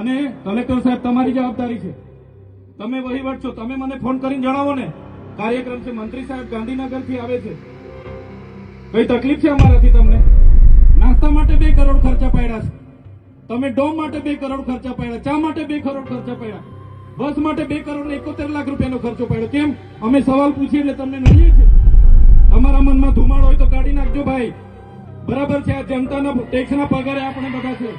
અને કલેક્ટર સાહેબ તમારી જવાબદારી છે, તમે વહીવટ છો, તમે મને ફોન કરીને જણાવો ને કાર્યક્રમ છે, મંત્રી સાહેબ ગાંધીનગર થી આવે છે, કઈ તકલીફ છે અમારાથી? તમને નાસ્તા માટે 2 કરોડ ખર્ચા પાડ્યા છે, તમે ડોમ માટે 2 કરોડ ખર્ચા પાડ્યા, ચા માટે 2 કરોડ ખર્ચા પાડ્યા, બસ માટે 2 કરોડ ને 71 લાખ રૂપિયાનો ખર્ચો પાડ્યો. કેમ? અમે સવાલ પૂછીએ એટલે તમને નડીએ છે? તમારા મનમાં ધુમાડો હોય તો કાઢી નાખજો ભાઈ. બરાબર છે, આ જનતાના ટેક્સના પગારે આપણે બધા છે,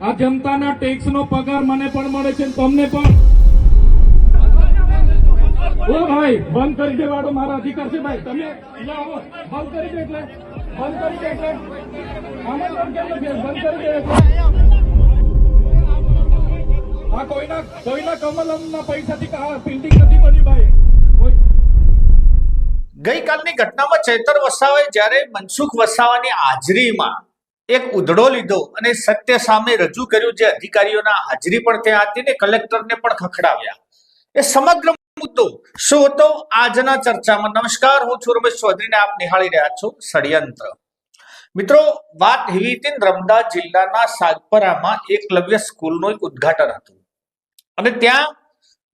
આ જનતાના ટેક્સનો પગાર મને પણ મળે છે, તમને પણ. ઓ ભાઈ, બંધ કરી દેવાડો, મારા અધિકાર છે ભાઈ. તમે આવો, બંધ કરી દે એટલે બંધ કરી દે એટલે આમંત્રણ કેમ નથી? બંધ કરી દે એટલે આ કોઈના કમલમના પૈસાથી પ્રિન્ટિંગ નથી બની ભાઈ. ગઈકાલની ઘટનામાં ચૈતર વસાવાએ જ્યારે મનસુખ વસાવાની હાજરીમાં એક ઉધડો લીધો અને સત્ય સામે રજૂ કર્યું, જે અધિકારીઓના હાજરી પણ ત્યાં હતી ને કલેક્ટરને પણ ખખડાવ્યા. એ સમગ્ર મુદ્દો શું હતો આજના ચર્ચામાં? નમસ્કાર, હું છું રમેશ ચૌધરીને આપ નિહાળી રહ્યા છો ષડયંત્ર. મિત્રો, વાત એવી હતી, નર્મદા જિલ્લાના સાગપરામાં એકલવ્ય સ્કૂલનું એક ઉદ્ઘાટન હતું અને ત્યાં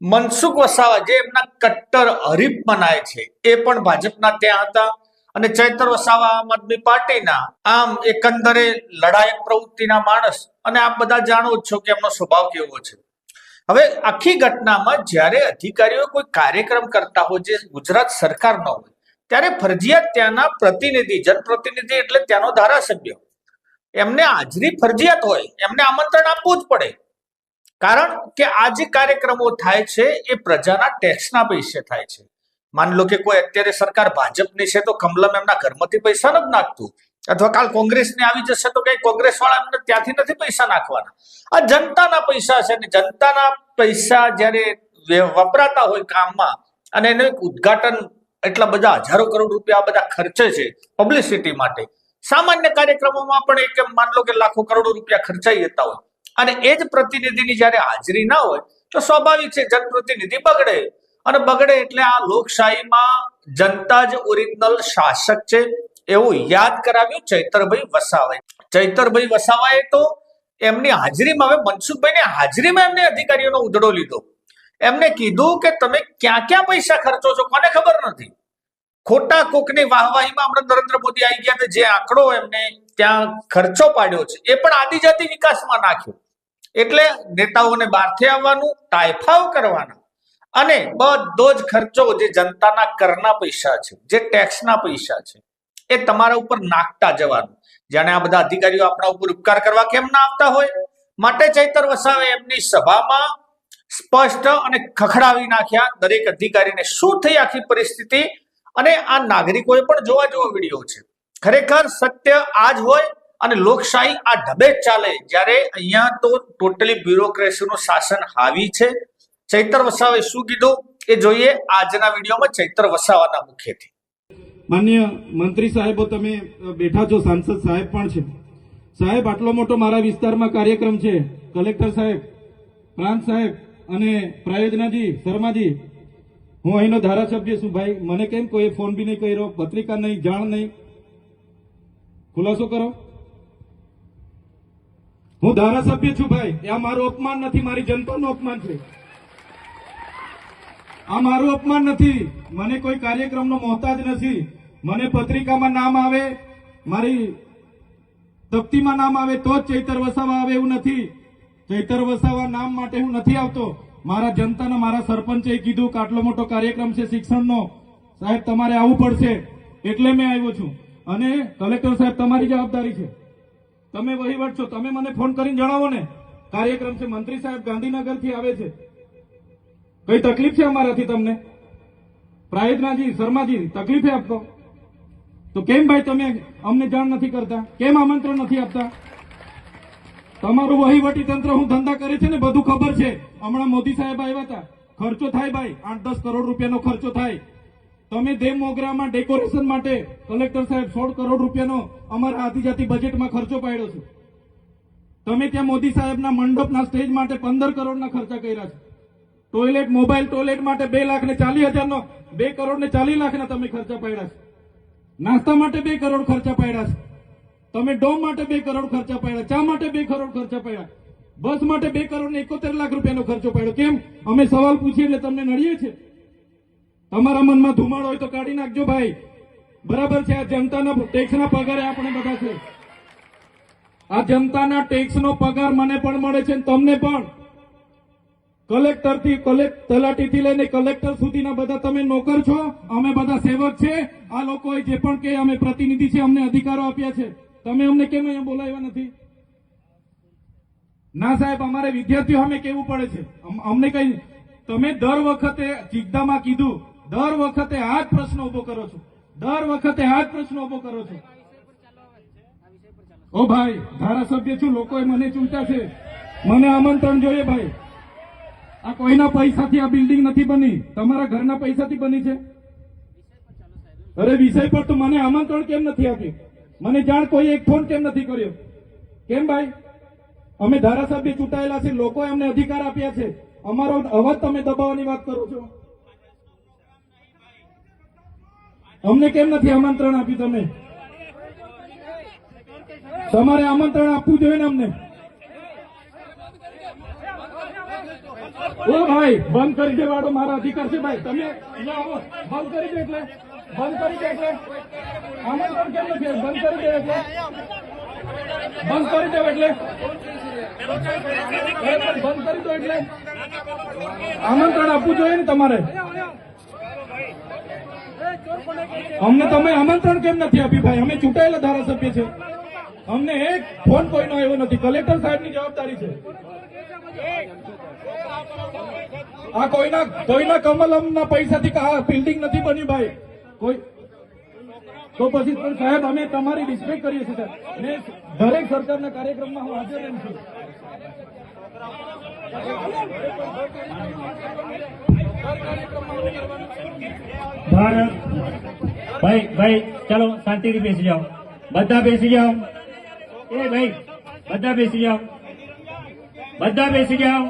મનસુખ વસાવા જે એમના કટ્ટર હરીફ મનાય છે એ પણ ભાજપના ત્યાં હતા અને ચૈતર વસાવા આમ આદમી પાર્ટીના આમ એકંદરે લડાયક પ્રવૃત્તિના માણસ, અને આપ બધા જાણો જ છો કે એમનો સ્વભાવ કેવો છે. હવે આખી ઘટનામાં જ્યારે અધિકારીઓ કોઈ કાર્યક્રમ કરતા હોય જે ગુજરાત સરકારનો હોય, ત્યારે ફરજિયાત ત્યાંના પ્રતિનિધિ, જનપ્રતિનિધિ એટલે ત્યાંનો ધારાસભ્ય, એમને હાજરી ફરજિયાત હોય, એમને આમંત્રણ આપવું જ પડે. કારણ કે આ જે કાર્યક્રમો થાય છે એ પ્રજાના ટેક્સના પૈસે થાય છે. માની લો કે કોઈ અત્યારે સરકાર ભાજપની છે તો કમલમ એમના ઘરમાંથી પૈસા નથી નાખતું, અથવા કાલ કોંગ્રેસની આવી જશે તો કઈ કોંગ્રેસ વાળા એમને ત્યાંથી નથી પૈસા નાખવાના. આ જનતાના પૈસા છે, અને જનતાના પૈસા જ્યારે વપરાતા હોય કામમાં, અને એનું એક ઉદ્ઘાટન એટલા બધા હજારો કરોડ રૂપિયા બધા ખર્ચે છે પબ્લિસિટી માટે. સામાન્ય કાર્યક્રમોમાં પણ એક માન લો કે લાખો કરોડો રૂપિયા ખર્ચાઈ જતા હોય, અને એ જ પ્રતિનિધિની જ્યારે હાજરી ના હોય તો સ્વાભાવિક છે જનપ્રતિનિધિ બગડે, અને બગડે એટલે આ લોકશાહીમાં જનતા જ ઓરિજિનલ શાસક છે એવું યાદ કરાવ્યું ચૈતરભાઈ વસાવાએ. ચૈતરભાઈ વસાવાએ તો એમની હાજરીમાં, હવે મનસુખભાઈની હાજરીમાં એમને અધિકારીઓનો ઉધડો લીધો. એમને કીધું કે તમે ક્યાં ક્યાં પૈસા ખર્ચો છો, કોને ખબર નથી. ખોટા કોકની વાહવાહીમાં હમણાં નરેન્દ્ર મોદી આવી ગયા, જે આંકડો એમને ત્યાં ખર્ચો પાડ્યો છે એ પણ આદિજાતિ વિકાસમાં નાખ્યો. એટલે નેતાઓને બહારથી આવવાનું, તાયફાઓ કરવાના, અને બધો જ ખર્ચો જે જનતાના કરના પૈસા છે, જે ટેક્સના પૈસા છે, એ તમારા ઉપર નાખતા જવાનું. જાણે આ બધા અધિકારીઓ આપણા ઉપર ઉપકાર કરવા કેમ ના આવતા હોય. માટે ચૈતર વસાવે એમની સભામાં સ્પષ્ટ અને ખખડાવી નાખ્યા દરેક અધિકારીને. શું થઈ આખી પરિસ્થિતિ, અને આ નાગરિકોએ પણ જોવા જેવો વિડીયો છે. ખરેખર સત્ય આ જ હોય, અને લોકશાહી આ ઢબે જ ચાલે જ્યારે અહીંયા તો ટોટલી બ્યુરોક્રેસીનું શાસન હાવી છે. ચૈતર વસાવાએ શું કીધું એ જોઈએ આજના વિડીયોમાં ચૈતર વસાવાના મુખેથી. માન્ય મંત્રી સાહેબો, તમે બેઠા છો, સાંસદ સાહેબ પણ છે. સાહેબ, આટલો મોટો મારા વિસ્તારમાં કાર્યક્રમ છે, કલેક્ટર સાહેબ, પ્રાંત સાહેબ અને પ્રાયોજનાજી, શર્માજી, હું અહીંનો ધારાસભ્ય છું ભાઈ. મને કેમ કોઈ ફોન બી નહીં કર્યો, પત્રિકા નહીં, જાણ નહીં, ખુલાસો કરો. હું ધારાસભ્ય છું ભાઈ, આ મારું અપમાન નથી, મારી જનતાનું અપમાન છે. આ મારું અપમાન નથી, મને કોઈ કાર્યક્રમનો મોહતાજ નથી. મને પત્રિકામાં નામ આવે, મારી તકતીમાં નામ આવે તો જ ચૈતર વસાવા આવે એવું નથી. ચૈતર વસાવા નામ માટે હું નથી આવતો. મારા જનતાના, મારા સરપંચે કીધું કે આટલો મોટો કાર્યક્રમ છે શિક્ષણનો, સાહેબ તમારે આવવું પડશે, એટલે મેં આવ્યો છું. અને કલેક્ટર સાહેબ તમારી જવાબદારી છે, તમે વહીવટ છો, તમે મને ફોન કરીને જણાવો ને કાર્યક્રમ છે, મંત્રી સાહેબ ગાંધીનગર થી આવે છે, કઈ તકલીફ છે અમારાથી? તમને પ્રાયોજનાજી, શર્માજી, તકલીફ આપતો તો કેમ ભાઈ તમે અમને જાણ નથી કરતા? કેમ આમંત્રણ નથી આપતા? તમારું વહીવટી તંત્ર હું ધંધા કરે છે ને બધું ખબર છે. હમણાં મોદી સાહેબ આવ્યા હતા, ખર્ચો થાય ભાઈ, 8-10 કરોડ રૂપિયાનો ખર્ચો થાય. તમે દેવ મોગરામાં ડેકોરેશન માટે કલેક્ટર સાહેબ 16 કરોડ રૂપિયાનો અમારા આદિજાતિ બજેટમાં ખર્ચો પાડ્યો છે. તમે ત્યાં મોદી સાહેબના મંડપના સ્ટેજ માટે 15 કરોડના ખર્ચા કર્યા છે. ટોયલેટ, મોબાઈલ ટોયલેટ માટે 2,40,000નો 2 કરોડ ને 40 લાખના તમે ખર્ચા પાડ્યા છે. નાસ્તા માટે 2 કરોડ ખર્ચા પાડ્યા છે. તમે ડોમ માટે 2 કરોડ ખર્ચા પાડ્યા, ચા માટે 2 કરોડ ખર્ચા પાડ્યા. બસ માટે 2 કરોડ ને 71 લાખ રૂપિયાનો ખર્ચો પડ્યો. કેમ? અમે સવાલ પૂછીએ એટલે તમને નડીએ છે? તમારા મનમાં ધુમાડો હોય તો કાઢી નાખજો ભાઈ. બરાબર છે. આ જનતાના ટેક્સના પગારે આપણે બધા છે. આ જનતાના ટેક્સનો પગાર મને પણ મળે છે, તમને પણ. કલેક્ટરથી તલાટીથી લઈને કલેક્ટર સુધીના બધા તમે નોકર છો, અમે બધા સેવક છે. આ લોકોએ જે પણ કે અમે પ્રતિનિધિ છે, અમને અધિકારો આપ્યા છે. તમે અમને કેમ અહીંયા બોલાવ્યા નથી? ના સાહેબ, અમારે વિદ્યાર્થીઓ સામે કેવું પડે છે. અમને કઈ તમે દર વખતે ચિકદામાં કીધું, દર વખતે આ જ પ્રશ્ન ઉભો કરો છો, દર વખતે આ જ પ્રશ્ન ઉભો કરો છો. ઓ ભાઈ, ધારાસભ્ય છું, લોકોએ મને ચૂંટ્યા છે, મને આમંત્રણ જોઈએ ભાઈ. આ કોઈના પૈસાથી આ બિલ્ડિંગ નથી બની, તમારા ઘરના પૈસાથી બની છે. અરે વિષય પર તો મને આમંત્રણ કેમ નથી આપ્યું? મને જાણ કોઈ એક ફોન કેમ નથી કર્યો? કેમ ભાઈ? અમે ધારાસભ્ય ચૂંટાયેલા છે, લોકોએ અમને અધિકાર આપ્યા છે, અમારો અવાજ તમે દબાવવાની વાત કરો છો. અમને કેમ નથી આમંત્રણ આપ્યું? તમે તમારે આમંત્રણ આપવું જોઈએ ને અમને. ઓ ભાઈ, બંધ કરી દેવાડો, મારા અધિકાર છે ભાઈ. તમે અહીંયા આવો, બંધ કરી દે એટલે આમંત્રણ કેમ નથી? બંધ કરી દે એટલે બંધ કરી દો એટલે આમંત્રણ આપવું જોઈએ ને તમારે. અમને તમે આમંત્રણ કેમ નથી આપ્યું ભાઈ? અમે ચૂંટાયેલા ધારાસભ્ય છે, અમને એક ફોન કોઈનો આવ્યો નથી. કલેક્ટર સાહેબની જવાબદારી છે. આ કોઈના કમલમના પૈસાથી આ બિલ્ડિંગ નથી બની ભાઈ. કોઈ તો પછી પણ સાહેબ, અમે તમારી રિસ્પેક્ટ કરીએ છીએ સાહેબ. ને દરેક સરકારના કાર્યક્રમમાં હું હાજર રહું છું. ભારત ભાઈ ચાલો શાંતિથી બેસી જાઓ, બધા બેસી જાઓ. એ ભાઈ બધા બેસી જાઓ, બધા બેસી જાઓ.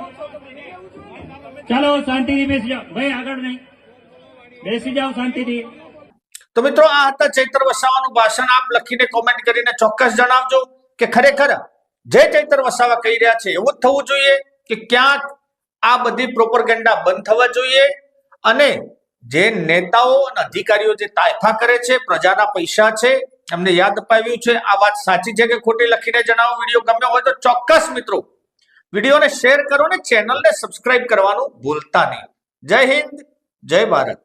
ચાલો શાંતિથી બેસી જાઓ ભાઈ, આગળ નહીં, બેસી જાઓ શાંતિથી. તો મિત્રો, આ હતા ચૈતર વસાવાનું ભાષણ. આપ લખીને કોમેન્ટ કરીને ચોક્કસ જણાવજો કે ખરેખર જે ચૈતર વસાવા કહી રહ્યા છે એવું જ થવું જોઈએ કે ક્યાંક આ બધી પ્રોપરગેન્ડા બંધ થવા જોઈએ, અને જે નેતાઓ અને અધિકારીઓ જે તાયફા કરે છે, પ્રજાના પૈસા છે, એમને યાદ અપાવ્યું છે. આ વાત સાચી છે કે ખોટી? લખીને જણાવો. વિડીયો ગમ્યો હોય તો ચોક્કસ મિત્રો વિડીયોને શેર કરો ને ચેનલને સબસ્ક્રાઇબ કરવાનું ભૂલતા નહીં. જય હિન્દ, જય ભારત.